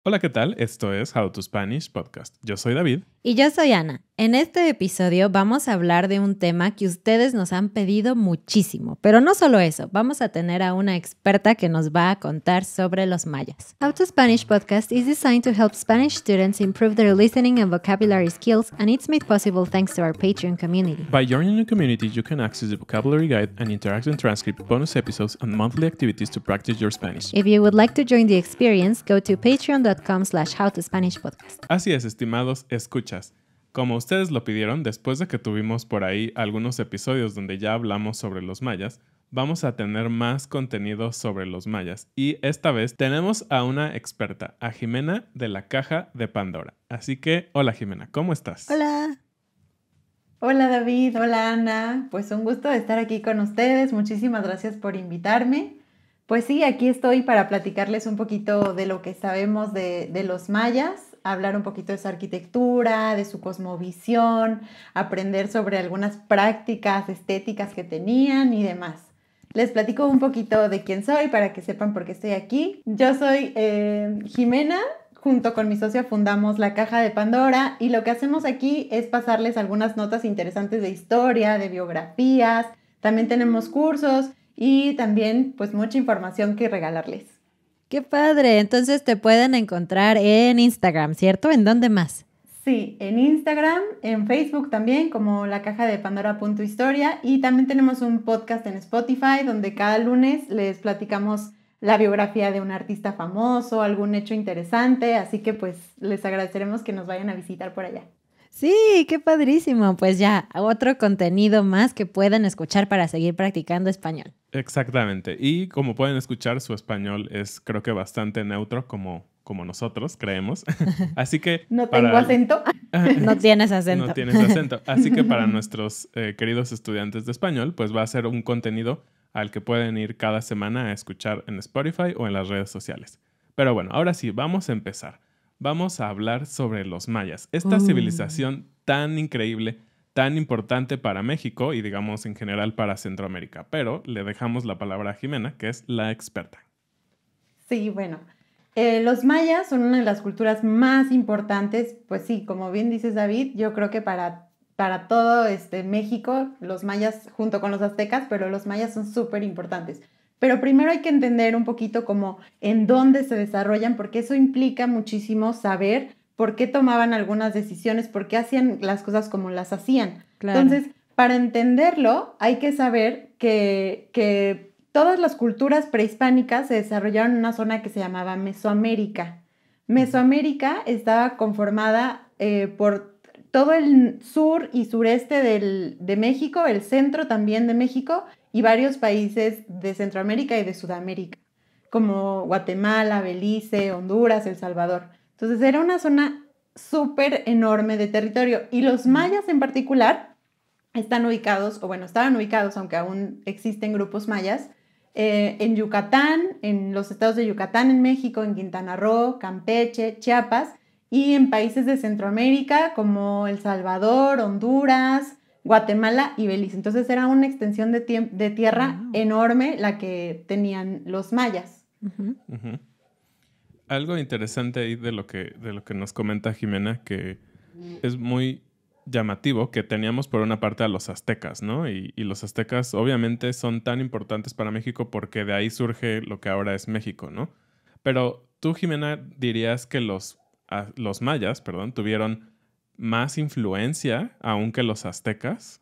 Hola, ¿qué tal? Esto es How to Spanish Podcast. Yo soy David. Y yo soy Ana. En este episodio vamos a hablar de un tema que ustedes nos han pedido muchísimo. Pero no solo eso, vamos a tener a una experta que nos va a contar sobre los mayas. How to Spanish Podcast is designed to help Spanish students improve their listening and vocabulary skills, and it's made possible thanks to our Patreon community. By joining the community, you can access the vocabulary guide and interactive transcript, bonus episodes, and monthly activities to practice your Spanish. If you would like to join the experience, go to patreon.com/howtospanishpodcast. Así es, estimados escuchas. Como ustedes lo pidieron, después de que tuvimos por ahí algunos episodios donde ya hablamos sobre los mayas, vamos a tener más contenido sobre los mayas. Y esta vez tenemos a una experta, a Jimena de la Caja de Pandora. Así que, hola Jimena, ¿cómo estás? Hola. Hola David, hola Ana, pues un gusto estar aquí con ustedes, muchísimas gracias por invitarme. Pues sí, aquí estoy para platicarles un poquito de lo que sabemos de los mayas, hablar un poquito de su arquitectura, de su cosmovisión, aprender sobre algunas prácticas estéticas que tenían y demás. Les platico un poquito de quién soy para que sepan por qué estoy aquí. Yo soy Jimena. Junto con mi socia fundamos la Caja de Pandora y lo que hacemos aquí es pasarles algunas notas interesantes de historia, de biografías. También tenemos cursos y también pues mucha información que regalarles. ¡Qué padre! Entonces te pueden encontrar en Instagram, ¿cierto? ¿En dónde más? Sí, en Instagram, en Facebook también, como la caja de Pandora.historia, y también tenemos un podcast en Spotify donde cada lunes les platicamos la biografía de un artista famoso, algún hecho interesante, así que pues les agradeceremos que nos vayan a visitar por allá. Sí, qué padrísimo. Pues ya, otro contenido más que pueden escuchar para seguir practicando español. Exactamente. Y como pueden escuchar, su español es creo que bastante neutro como nosotros creemos. Así que... No tengo acento. No tienes acento. No tienes acento. Así que para nuestros queridos estudiantes de español, pues va a ser un contenido al que pueden ir cada semana a escuchar en Spotify o en las redes sociales. Pero bueno, ahora sí, vamos a empezar. Vamos a hablar sobre los mayas. Esta civilización tan increíble, tan importante para México y digamos en general para Centroamérica. Pero le dejamos la palabra a Jimena, que es la experta. Sí, bueno. Los mayas son una de las culturas más importantes. Pues sí, como bien dices David, yo creo que para todo México, los mayas junto con los aztecas, pero los mayas son súper importantes. Pero primero hay que entender un poquito como en dónde se desarrollan, porque eso implica muchísimo saber por qué tomaban algunas decisiones, por qué hacían las cosas como las hacían. Claro. Entonces, para entenderlo, hay que saber que todas las culturas prehispánicas se desarrollaron en una zona que se llamaba Mesoamérica. Mesoamérica estaba conformada por todo el sur y sureste de México, el centro también de México y varios países de Centroamérica y de Sudamérica, como Guatemala, Belice, Honduras, El Salvador. Entonces era una zona súper enorme de territorio y los mayas en particular estaban ubicados, aunque aún existen grupos mayas, en Yucatán, en los estados de Yucatán en México, en Quintana Roo, Campeche, Chiapas, y en países de Centroamérica como El Salvador, Honduras, Guatemala y Belice. Entonces era una extensión de tierra enorme la que tenían los mayas. Algo interesante ahí de lo que nos comenta Jimena, que es muy llamativo, que teníamos por una parte a los aztecas, ¿no? Y los aztecas obviamente son tan importantes para México porque de ahí surge lo que ahora es México, ¿no? Pero tú, Jimena, dirías que los mayas, tuvieron más influencia aún que los aztecas.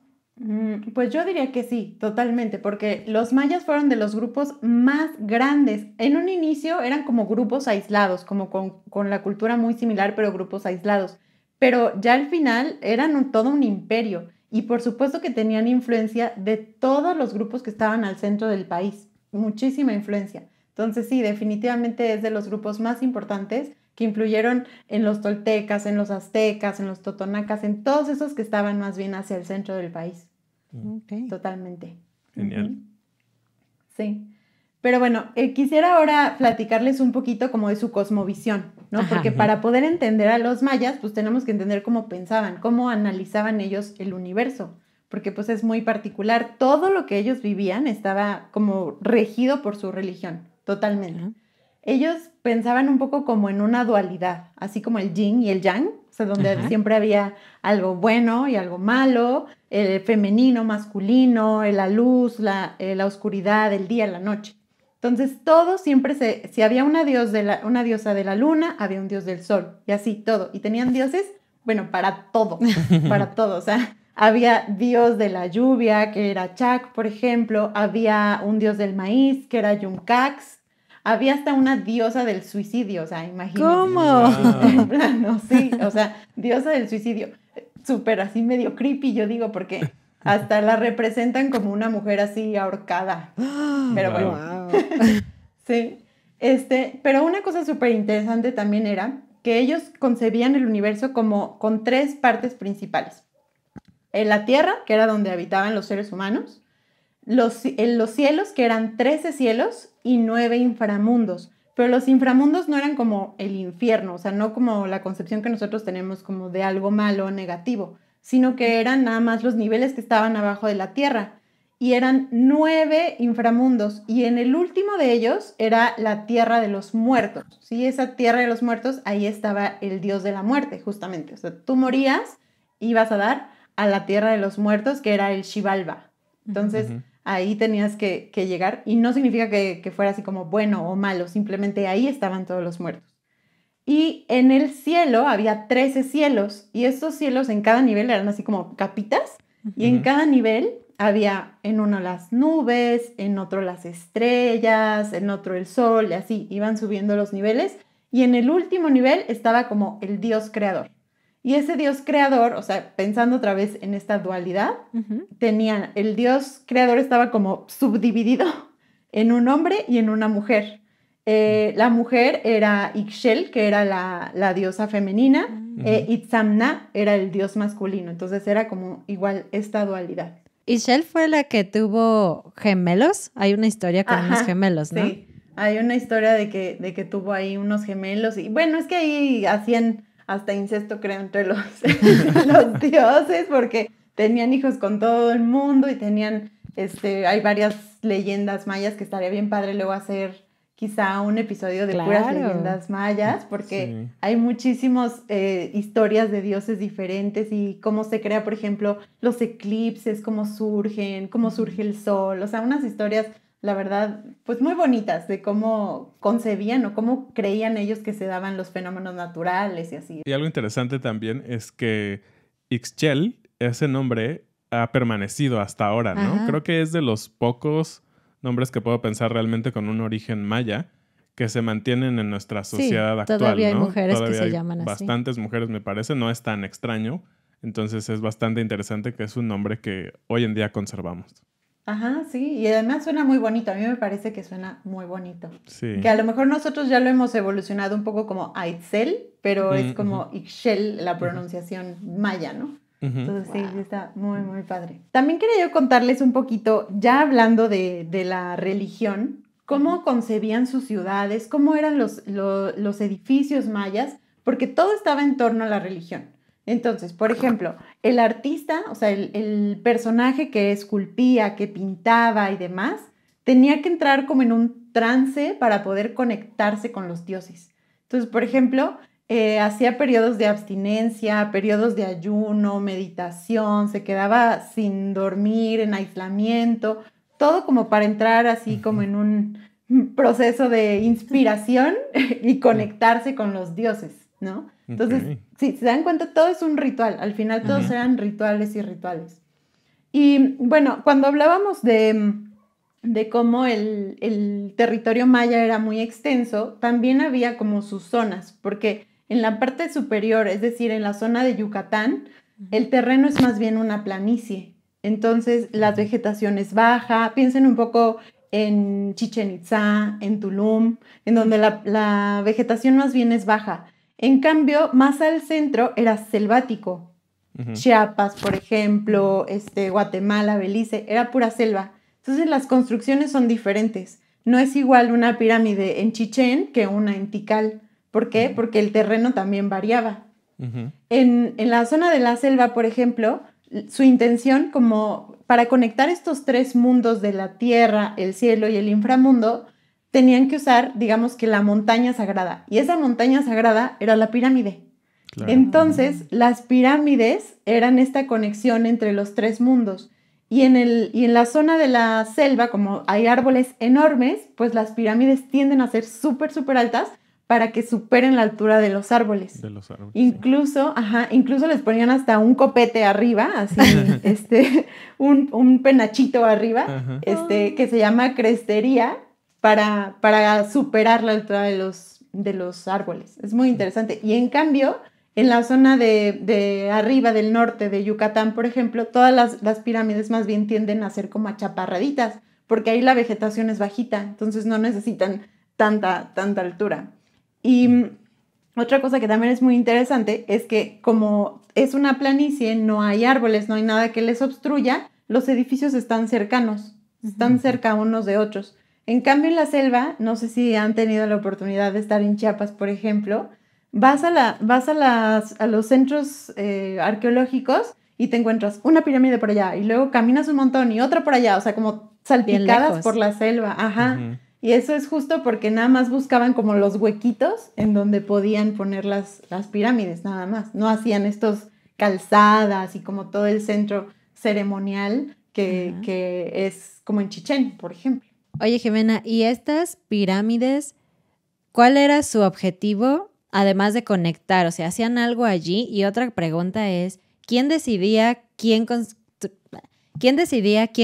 Pues yo diría que sí, totalmente, porque los mayas fueron de los grupos más grandes. En un inicio eran como grupos aislados, como con la cultura muy similar, pero grupos aislados. Pero ya al final eran todo un imperio y por supuesto que tenían influencia de todos los grupos que estaban al centro del país, muchísima influencia. Entonces sí, definitivamente es de los grupos más importantes que influyeron en los toltecas, en los aztecas, en los totonacas, en todos esos que estaban más bien hacia el centro del país. Okay. Totalmente. Genial. Sí. Pero bueno, quisiera ahora platicarles un poquito como de su cosmovisión, ¿no? Ajá. Porque para poder entender a los mayas, pues tenemos que entender cómo pensaban, cómo analizaban ellos el universo, porque pues es muy particular. Todo lo que ellos vivían estaba como regido por su religión, totalmente. ellos pensaban un poco como en una dualidad, así como el yin y el yang, o sea, donde siempre había algo bueno y algo malo, el femenino, masculino, la luz, la oscuridad, el día, la noche. Entonces, todo siempre si había una diosa de la luna, había un dios del sol, y así todo. Y tenían dioses, bueno, para todo, para todo. O sea, había dios de la lluvia, que era Chak, por ejemplo. Había un dios del maíz, que era Yuncax. Había hasta una diosa del suicidio, o sea, imagínense. ¿Cómo? Wow. En plano, sí, o sea, diosa del suicidio. Súper así medio creepy, yo digo, porque hasta la representan como una mujer así ahorcada. Pero bueno, Wow. sí. Pero una cosa súper interesante también era que ellos concebían el universo como con 3 partes principales. En la tierra, que era donde habitaban los seres humanos, en los cielos, que eran 13 cielos y 9 inframundos. Pero los inframundos no eran como el infierno, o sea, no como la concepción que nosotros tenemos como de algo malo o negativo, sino que eran nada más los niveles que estaban abajo de la tierra. Y eran 9 inframundos, y en el último de ellos era la tierra de los muertos, ¿sí? Esa tierra de los muertos, ahí estaba el dios de la muerte, justamente. O sea, tú morías, ibas a dar a la tierra de los muertos, que era el Xibalba. Entonces, ahí tenías que llegar, y no significa que fuera así como bueno o malo, simplemente ahí estaban todos los muertos. Y en el cielo había 13 cielos, y estos cielos en cada nivel eran así como capitas, y en cada nivel había en uno las nubes, en otro las estrellas, en otro el sol, y así iban subiendo los niveles, y en el último nivel estaba como el Dios creador. Y ese Dios creador, o sea, pensando otra vez en esta dualidad, el Dios creador estaba como subdividido en un hombre y en una mujer. La mujer era Ixchel, que era la diosa femenina, Itzamna era el dios masculino. Entonces era como igual esta dualidad. ¿Ishel fue la que tuvo gemelos? Hay una historia con unos gemelos, ¿no? Sí, hay una historia de que tuvo ahí unos gemelos. Y bueno, es que ahí hacían hasta incesto, creo, entre los dioses, porque tenían hijos con todo el mundo y tenían, hay varias leyendas mayas que estaría bien padre luego hacer quizá un episodio de puras leyendas mayas, porque hay muchísimas historias de dioses diferentes y cómo se crea, por ejemplo, los eclipses, cómo surge el sol, o sea, unas historias, la verdad, pues muy bonitas de cómo concebían o cómo creían ellos que se daban los fenómenos naturales y así. Y algo interesante también es que Ixchel, ese nombre, ha permanecido hasta ahora, ¿no? Ajá. Creo que es de los pocos nombres que puedo pensar realmente con un origen maya que se mantienen en nuestra sociedad actual, todavía hay ¿no? mujeres Todavía que se hay llaman así. bastantes mujeres, me parece, no es tan extraño. Entonces es bastante interesante que es un nombre que hoy en día conservamos. Ajá, sí, y además suena muy bonito, a mí me parece que suena muy bonito. Sí. Que a lo mejor nosotros ya lo hemos evolucionado un poco como Aitzel, pero es como Ixchel la pronunciación maya, ¿no? Entonces sí, está muy, muy padre. También quería yo contarles un poquito, ya hablando de la religión, cómo concebían sus ciudades, cómo eran los edificios mayas, porque todo estaba en torno a la religión. Entonces, por ejemplo, el artista, o sea, el personaje que esculpía, que pintaba y demás, tenía que entrar como en un trance para poder conectarse con los dioses. Entonces, por ejemplo, hacía periodos de abstinencia, periodos de ayuno, meditación, se quedaba sin dormir, en aislamiento, todo como para entrar así como en un proceso de inspiración y conectarse con los dioses, ¿no? Entonces, si se dan cuenta, todo es un ritual, al final todos eran rituales y rituales. Y bueno, cuando hablábamos de cómo el territorio maya era muy extenso, también había como sus zonas, porque en la parte superior, es decir, en la zona de Yucatán, el terreno es más bien una planicie. Entonces, la vegetación es baja. Piensen un poco en Chichén Itzá, en Tulum, en donde la vegetación más bien es baja. En cambio, más al centro era selvático. Chiapas, por ejemplo, Guatemala, Belice, era pura selva. Entonces, las construcciones son diferentes. No es igual una pirámide en Chichén que una en Tikal. ¿Por qué? Porque el terreno también variaba. En la zona de la selva, por ejemplo, su intención como para conectar estos 3 mundos de la tierra, el cielo y el inframundo, tenían que usar, digamos que la montaña sagrada. Y esa montaña sagrada era la pirámide. Claro. Entonces, las pirámides eran esta conexión entre los tres mundos. Y en la zona de la selva, como hay árboles enormes, pues las pirámides tienden a ser súper, súper altas para que superen la altura de los árboles. De los árboles. Incluso, incluso les ponían hasta un copete arriba, así, un penachito arriba, que se llama crestería, para superar la altura de los árboles. Es muy interesante. Y en cambio, en la zona de arriba del norte de Yucatán, por ejemplo, todas las pirámides más bien tienden a ser como achaparraditas, porque ahí la vegetación es bajita, entonces no necesitan tanta altura. Y otra cosa que también es muy interesante es que como es una planicie, no hay árboles, no hay nada que les obstruya, los edificios están cercanos, están cerca unos de otros. En cambio, en la selva, no sé si han tenido la oportunidad de estar en Chiapas, por ejemplo, vas a los centros arqueológicos y te encuentras una pirámide por allá y luego caminas un montón y otra por allá, o sea, como salpicadas por la selva. Y eso es justo porque nada más buscaban como los huequitos en donde podían poner las pirámides, nada más. No hacían estos calzadas y como todo el centro ceremonial que es como en Chichén, por ejemplo. Oye, Jimena, ¿y estas pirámides, cuál era su objetivo, además de conectar? O sea, ¿hacían algo allí? Y otra pregunta es, ¿quién decidía quién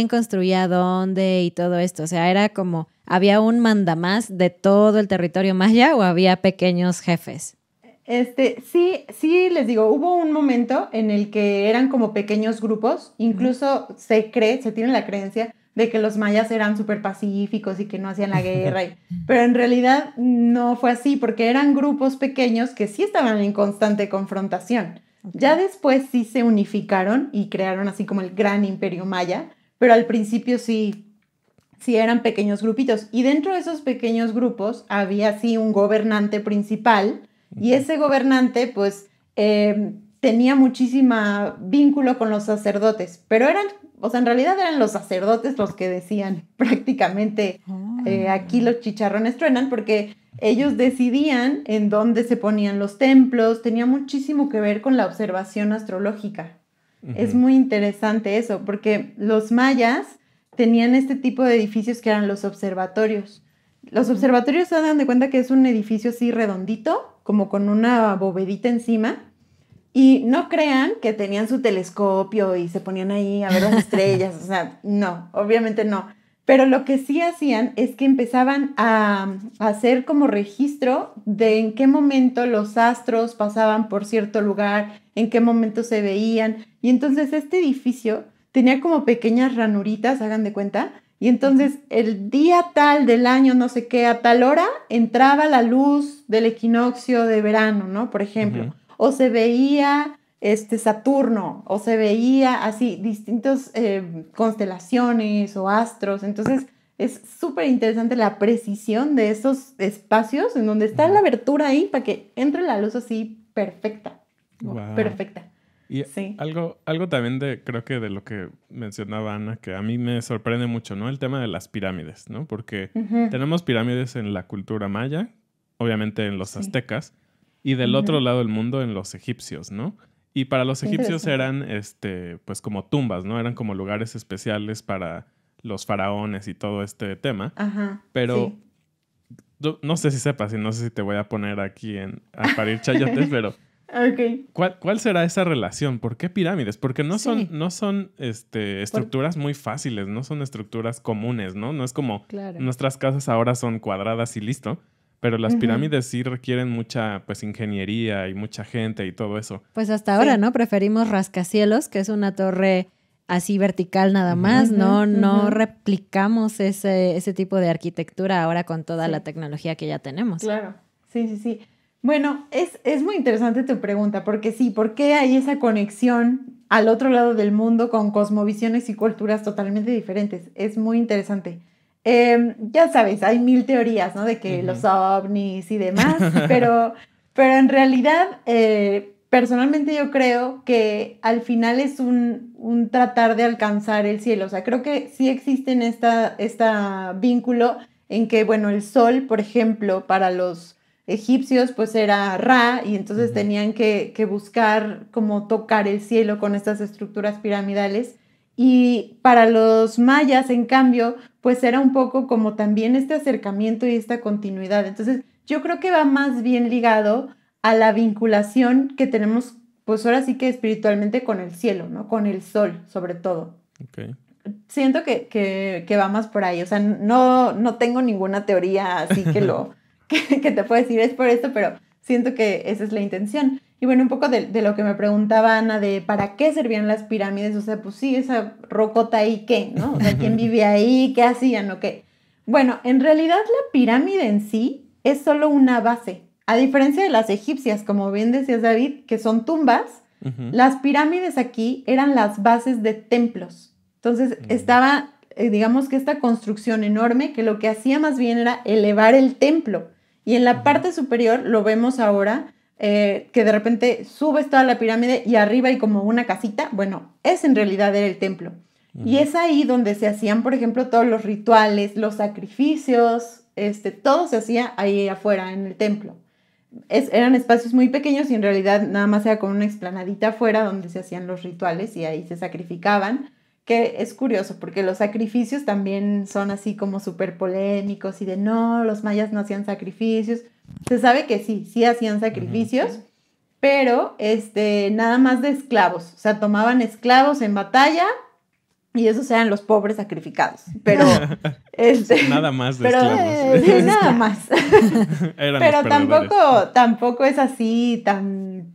construía dónde y todo esto? O sea, ¿era como, había un mandamás de todo el territorio maya o había pequeños jefes? Sí, les digo, hubo un momento en el que eran como pequeños grupos, incluso se tiene la creencia de que los mayas eran súper pacíficos y que no hacían la guerra, pero en realidad no fue así, porque eran grupos pequeños que sí estaban en constante confrontación. Ya después sí se unificaron y crearon así como el gran imperio maya, pero al principio sí eran pequeños grupitos. Y dentro de esos pequeños grupos había así un gobernante principal, y ese gobernante pues tenía muchísimo vínculo con los sacerdotes, pero en realidad eran los sacerdotes los que decían prácticamente aquí los chicharrones truenan, porque ellos decidían en dónde se ponían los templos, tenía muchísimo que ver con la observación astrológica. Es muy interesante eso, porque los mayas tenían este tipo de edificios que eran los observatorios. Los observatorios se dan de cuenta que es un edificio así redondito, como con una bovedita encima, y no crean que tenían su telescopio y se ponían ahí a ver las estrellas, o sea, no, obviamente no. Pero lo que sí hacían es que empezaban a hacer como registro de en qué momento los astros pasaban por cierto lugar, en qué momento se veían. Y entonces este edificio tenía como pequeñas ranuritas, hagan de cuenta, y entonces el día tal del año, no sé qué, a tal hora, entraba la luz del equinoccio de verano, ¿no? Por ejemplo. O se veía Saturno, o se veía así distintas constelaciones o astros. Entonces es súper interesante la precisión de esos espacios en donde está la abertura ahí para que entre la luz así perfecta. Wow. Perfecta. Y sí. algo también creo que de lo que mencionaba Ana, que a mí me sorprende mucho, ¿no? El tema de las pirámides, ¿no? Porque tenemos pirámides en la cultura maya, obviamente en los aztecas, y del otro lado del mundo en los egipcios, ¿no? Y para los egipcios eran, pues como tumbas, ¿no? Eran como lugares especiales para los faraones y todo este tema. Pero no sé si sepas y no sé si te voy a poner aquí a parir chayotes, pero Okay. ¿Cuál será esa relación? ¿Por qué pirámides? Porque no son estructuras muy fáciles, no son estructuras comunes, ¿no? No es como nuestras casas ahora son cuadradas y listo, pero las pirámides sí requieren mucha pues ingeniería y mucha gente y todo eso. Pues hasta ahora, ¿no? Preferimos rascacielos, que es una torre así vertical nada más, no replicamos ese tipo de arquitectura ahora con toda la tecnología que ya tenemos. Claro, sí. Bueno, es muy interesante tu pregunta, porque sí, ¿por qué hay esa conexión al otro lado del mundo con cosmovisiones y culturas totalmente diferentes? Es muy interesante. Ya sabes, hay mil teorías, ¿no? De que los ovnis y demás, pero en realidad, personalmente yo creo que al final es un tratar de alcanzar el cielo. O sea, creo que sí existe esta vínculo en que, bueno, el sol, por ejemplo, para los egipcios, pues era Ra, y entonces tenían que buscar cómo tocar el cielo con estas estructuras piramidales. Y para los mayas, en cambio, pues era un poco como también este acercamiento y esta continuidad. Entonces, yo creo que va más bien ligado a la vinculación que tenemos, pues ahora sí que espiritualmente con el cielo, ¿no? Con el sol, sobre todo. Okay. Siento que va más por ahí. O sea, no tengo ninguna teoría así que te puedo decir es por esto, pero siento que esa es la intención. Y bueno, un poco de lo que me preguntaba Ana, de para qué servían las pirámides, o sea, pues sí, esa rocota ahí, ¿qué? ¿No? O sea, ¿quién vivía ahí? ¿Qué hacían o qué? Bueno, en realidad la pirámide en sí es solo una base. A diferencia de las egipcias, como bien decías, David, que son tumbas, las pirámides aquí eran las bases de templos. Entonces estaba, digamos que esta construcción enorme que lo que hacía más bien era elevar el templo. Y en la parte superior lo vemos ahora, que de repente subes toda la pirámide y arriba hay como una casita. Bueno, ese en realidad era el templo. Y es ahí donde se hacían, por ejemplo, todos los rituales, los sacrificios, todo se hacía ahí afuera en el templo. Eran espacios muy pequeños y en realidad nada más era con una explanadita afuera donde se hacían los rituales y ahí se sacrificaban, que es curioso porque los sacrificios también son así como súper polémicos y de no, los mayas no hacían sacrificios. Se sabe que sí hacían sacrificios, pero nada más de esclavos, o sea, tomaban esclavos en batalla y esos eran los pobres sacrificados, pero nada más de pero, esclavos. sí, nada más. Pero tampoco es así tan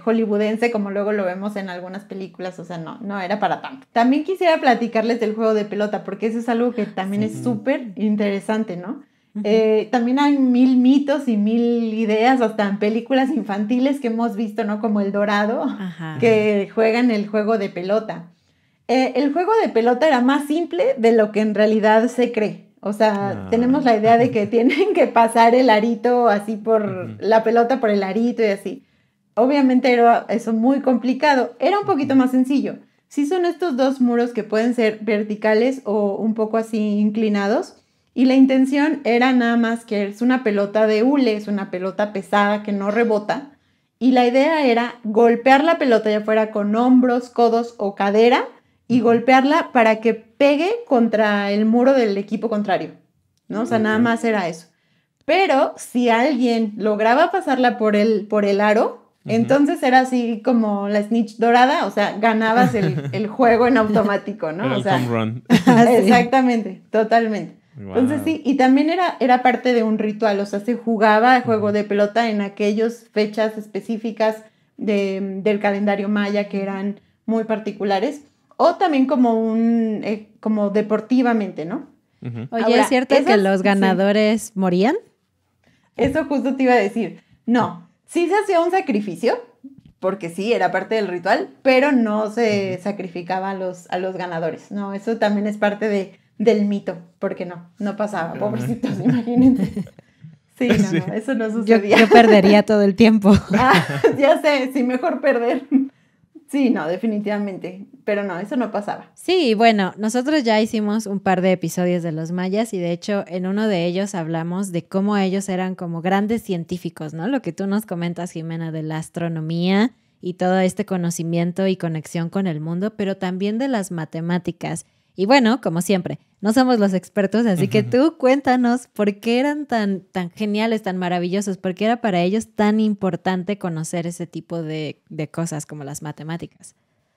hollywoodense como luego lo vemos en algunas películas, o sea, no era para tanto. También quisiera platicarles del juego de pelota, porque eso es algo que también es súper interesante, ¿no? También hay 1000 mitos y 1000 ideas, hasta en películas infantiles que hemos visto, ¿no? Como El Dorado, que juegan el juego de pelota. El juego de pelota era más simple de lo que en realidad se cree. O sea, tenemos la idea de que tienen que pasar el arito así por la pelota por el arito y así. Obviamente era eso muy complicado. Era un poquito más sencillo. Sí son estos dos muros que pueden ser verticales o un poco así inclinados. Y la intención era nada más que es una pelota de hule, es una pelota pesada que no rebota. Y la idea era golpear la pelota ya fuera con hombros, codos o cadera y golpearla para que pegue contra el muro del equipo contrario, ¿no? O sea, nada más era eso. Pero si alguien lograba pasarla por el aro, entonces era así como la snitch dorada, o sea, ganabas el juego en automático, ¿no? Era o sea, el home run. Exactamente, totalmente. Wow. Entonces sí, y también era parte de un ritual, o sea, se jugaba el juego de pelota en aquellas fechas específicas del calendario maya que eran muy particulares. O también como deportivamente, ¿no? Oye, ahora, ¿es cierto que los ganadores morían? Eso justo te iba a decir. No, sí se hacía un sacrificio, porque sí, era parte del ritual, pero no se sacrificaba a los ganadores. No, eso también es parte del mito, porque no pasaba. Pobrecitos, imagínense. Sí, no, eso no sucedía. Yo perdería todo el tiempo. Ya sé, sí, mejor perder. Sí, no, definitivamente, pero no, eso no pasaba. Sí, bueno, nosotros ya hicimos un par de episodios de los mayas y de hecho en uno de ellos hablamos de cómo ellos eran como grandes científicos, ¿no? Lo que tú nos comentas, Jimena, de la astronomía y todo este conocimiento y conexión con el mundo, pero también de las matemáticas. Y bueno, como siempre, no somos los expertos, así que tú cuéntanos por qué eran tan geniales, tan maravillosos, por qué era para ellos tan importante conocer ese tipo de cosas como las matemáticas.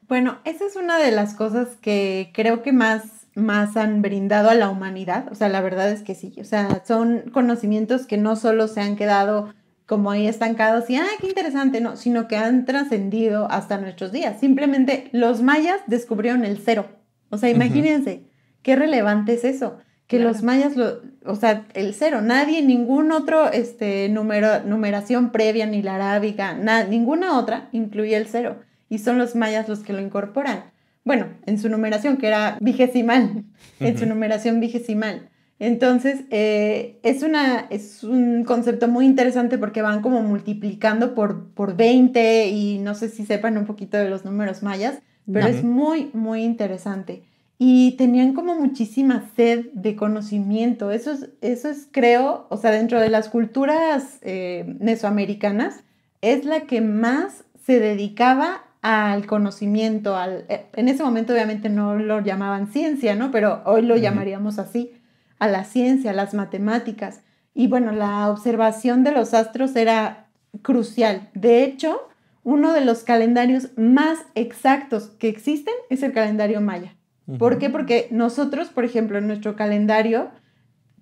Bueno, esa es una de las cosas que creo que más han brindado a la humanidad. O sea, la verdad es que sí. O sea, son conocimientos que no solo se han quedado como ahí estancados y qué interesante, no, sino que han trascendido hasta nuestros días. Simplemente los mayas descubrieron el cero. O sea, imagínense, qué relevante es eso, que claro. Los mayas, o sea, el cero, nadie, ningún otro numeración previa, ni la arábiga, ninguna otra incluía el cero, y son los mayas los que lo incorporan. Bueno, en su numeración, que era vigesimal, en su numeración vigesimal. Entonces, es un concepto muy interesante porque van como multiplicando por 20 y no sé si sepan un poquito de los números mayas, pero es muy, muy interesante. y tenían como muchísima sed de conocimiento. Eso es creo, o sea, dentro de las culturas mesoamericanas, es la que más se dedicaba al conocimiento. En ese momento obviamente no lo llamaban ciencia, ¿no? Pero hoy lo llamaríamos así, a la ciencia, a las matemáticas. Y bueno, la observación de los astros era crucial. De hecho, uno de los calendarios más exactos que existen es el calendario maya. ¿Por qué? Porque nosotros, por ejemplo, en nuestro calendario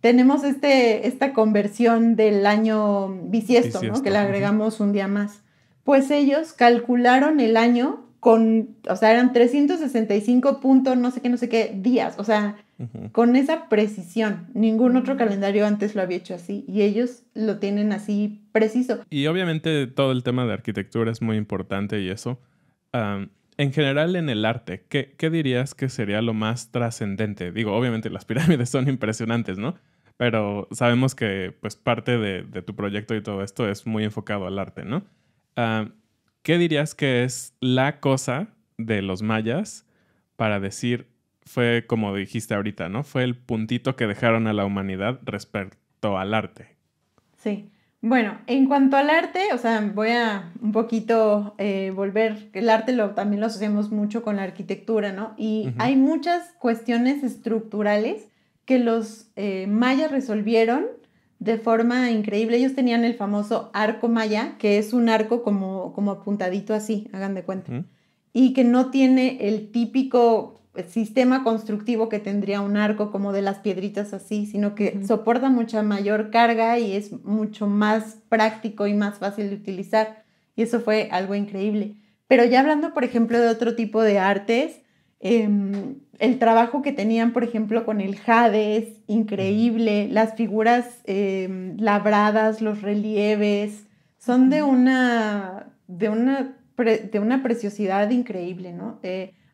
tenemos esta conversión del año bisiesto, ¿no? Que le agregamos un día más. Pues ellos calcularon el año o sea, eran 365 puntos, no sé qué días, o sea, con esa precisión. Ningún otro calendario antes lo había hecho así y ellos lo tienen así preciso. Y obviamente todo el tema de arquitectura es muy importante y eso. En general, en el arte, ¿qué dirías que sería lo más trascendente? Digo, obviamente las pirámides son impresionantes, ¿no? Pero sabemos que pues parte de tu proyecto y todo esto es muy enfocado al arte, ¿no? ¿Qué dirías que es la cosa de los mayas para decir, fue como dijiste ahorita, ¿no? Fue el puntito que dejaron a la humanidad respecto al arte? Sí. Bueno, en cuanto al arte, o sea, voy a un poquito volver, el arte también lo asociamos mucho con la arquitectura, ¿no? Y hay muchas cuestiones estructurales que los mayas resolvieron de forma increíble. Ellos tenían el famoso arco maya, que es un arco como apuntadito así, hagan de cuenta, y que no tiene el típico sistema constructivo que tendría un arco como de las piedritas así, sino que soporta mucha mayor carga y es mucho más práctico y más fácil de utilizar. Y eso fue algo increíble. Pero ya hablando, por ejemplo, de otro tipo de artes, el trabajo que tenían, por ejemplo, con el jade es increíble. Las figuras labradas, los relieves, son de una preciosidad increíble, ¿no?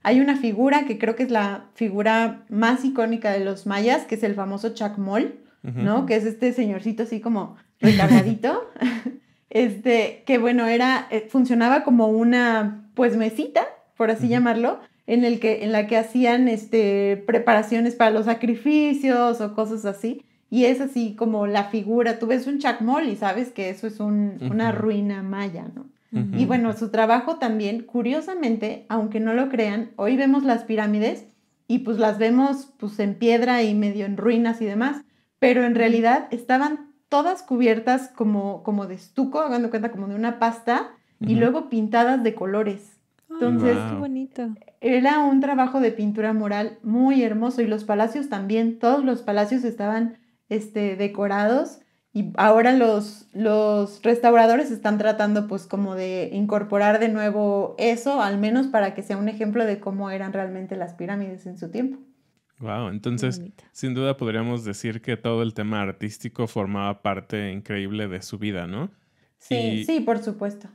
Hay una figura que creo que es la figura más icónica de los mayas, que es el famoso chacmol, ¿no? Que es este señorcito así como recargadito, que bueno, funcionaba como una, pues, mesita, por así llamarlo, en la que hacían preparaciones para los sacrificios o cosas así. Y es así como la figura, tú ves un chacmol y sabes que eso es una ruina maya, ¿no? Y bueno, su trabajo también, curiosamente, aunque no lo crean, hoy vemos las pirámides y pues las vemos pues en piedra y medio en ruinas y demás, pero en realidad estaban todas cubiertas como de estuco, hagan de cuenta como de una pasta, y luego pintadas de colores. Entonces, qué bonito. Era un trabajo de pintura mural muy hermoso y los palacios también, todos los palacios estaban decorados. Y ahora los restauradores están tratando pues como de incorporar de nuevo eso, al menos para que sea un ejemplo de cómo eran realmente las pirámides en su tiempo. Wow, entonces sin duda podríamos decir que todo el tema artístico formaba parte increíble de su vida, ¿no? Sí, sí, por supuesto.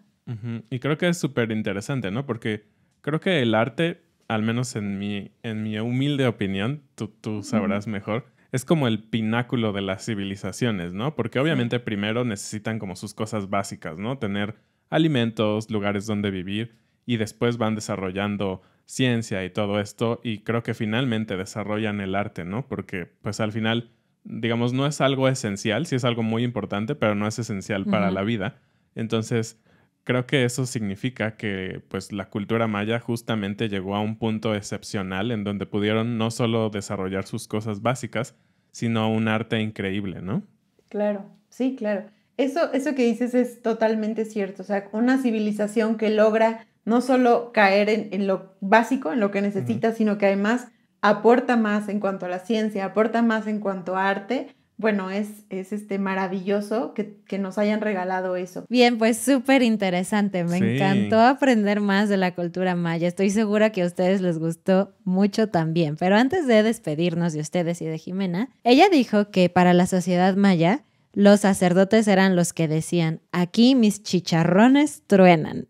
Y creo que es súper interesante, ¿no? Porque creo que el arte, al menos en mi humilde opinión, tú sabrás mejor, es como el pináculo de las civilizaciones, ¿no? Porque obviamente primero necesitan como sus cosas básicas, ¿no? Tener alimentos, lugares donde vivir y después van desarrollando ciencia y todo esto y creo que finalmente desarrollan el arte, ¿no? Porque pues al final, digamos, no es algo esencial, sí es algo muy importante, pero no es esencial para la vida. Entonces, creo que eso significa que pues la cultura maya justamente llegó a un punto excepcional en donde pudieron no solo desarrollar sus cosas básicas, sino un arte increíble, ¿no? Claro, sí, claro. Eso que dices es totalmente cierto. O sea, una civilización que logra no solo caer en lo básico, en lo que necesita, sino que además aporta más en cuanto a la ciencia, aporta más en cuanto a arte. Bueno, es maravilloso que nos hayan regalado eso. Bien, pues súper interesante. Me encantó aprender más de la cultura maya. Estoy segura que a ustedes les gustó mucho también. Pero antes de despedirnos de ustedes y de Jimena, ella dijo que para la sociedad maya, los sacerdotes eran los que decían, aquí mis chicharrones truenan.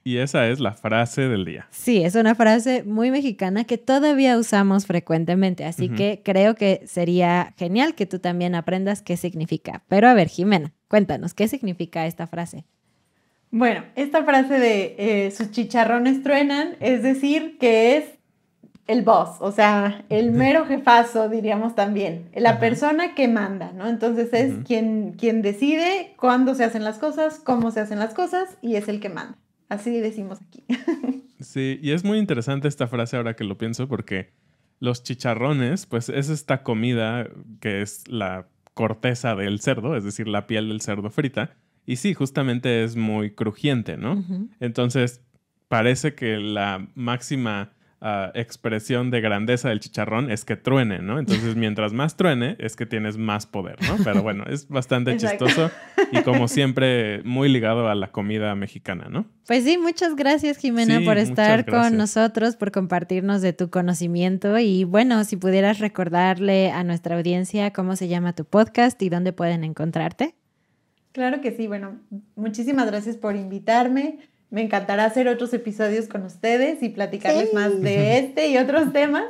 Y esa es la frase del día. Sí, es una frase muy mexicana que todavía usamos frecuentemente, así que creo que sería genial que tú también aprendas qué significa. Pero a ver, Jimena, cuéntanos, ¿qué significa esta frase? Bueno, esta frase de sus chicharrones truenan, es decir, que es el boss, o sea, el mero jefazo, diríamos también, la Ajá. persona que manda, ¿no? Entonces es quien decide cuándo se hacen las cosas, cómo se hacen las cosas y es el que manda. Así decimos aquí. Sí, y es muy interesante esta frase ahora que lo pienso porque los chicharrones, pues es esta comida que es la corteza del cerdo, es decir, la piel del cerdo frita. Y sí, justamente es muy crujiente, ¿no? Ujú. Entonces, parece que la máxima expresión de grandeza del chicharrón es que truene, ¿no? Entonces, mientras más truene, es que tienes más poder, ¿no? Pero bueno, es bastante Exacto. chistoso y como siempre, muy ligado a la comida mexicana, ¿no? Pues sí, muchas gracias, Jimena, Sí, por muchas estar gracias. con nosotros, por compartirnos de tu conocimiento. Y bueno, si pudieras recordarle a nuestra audiencia cómo se llama tu podcast y dónde pueden encontrarte. Claro que sí, bueno, muchísimas gracias por invitarme. Me encantará hacer otros episodios con ustedes y platicarles Sí. más de este y otros temas.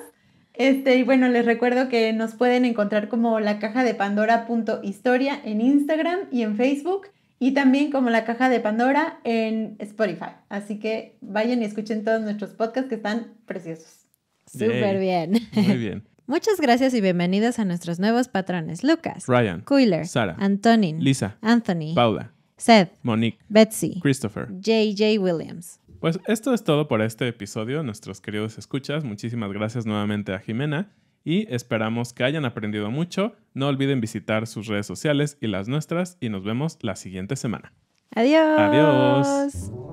Y bueno, les recuerdo que nos pueden encontrar como la caja de Pandora.historia en Instagram y en Facebook y también como la caja de Pandora en Spotify. Así que vayan y escuchen todos nuestros podcasts que están preciosos. Súper Yay. bien. Muy bien. Muchas gracias y bienvenidos a nuestros nuevos patrones. Lucas, Ryan, Cuyler, Sara, Antonin, Lisa, Anthony, Paula, Seth, Monique, Betsy, Christopher. JJ Williams. Pues esto es todo por este episodio, nuestros queridos escuchas. Muchísimas gracias nuevamente a Jimena y esperamos que hayan aprendido mucho. No olviden visitar sus redes sociales y las nuestras y nos vemos la siguiente semana. Adiós. Adiós.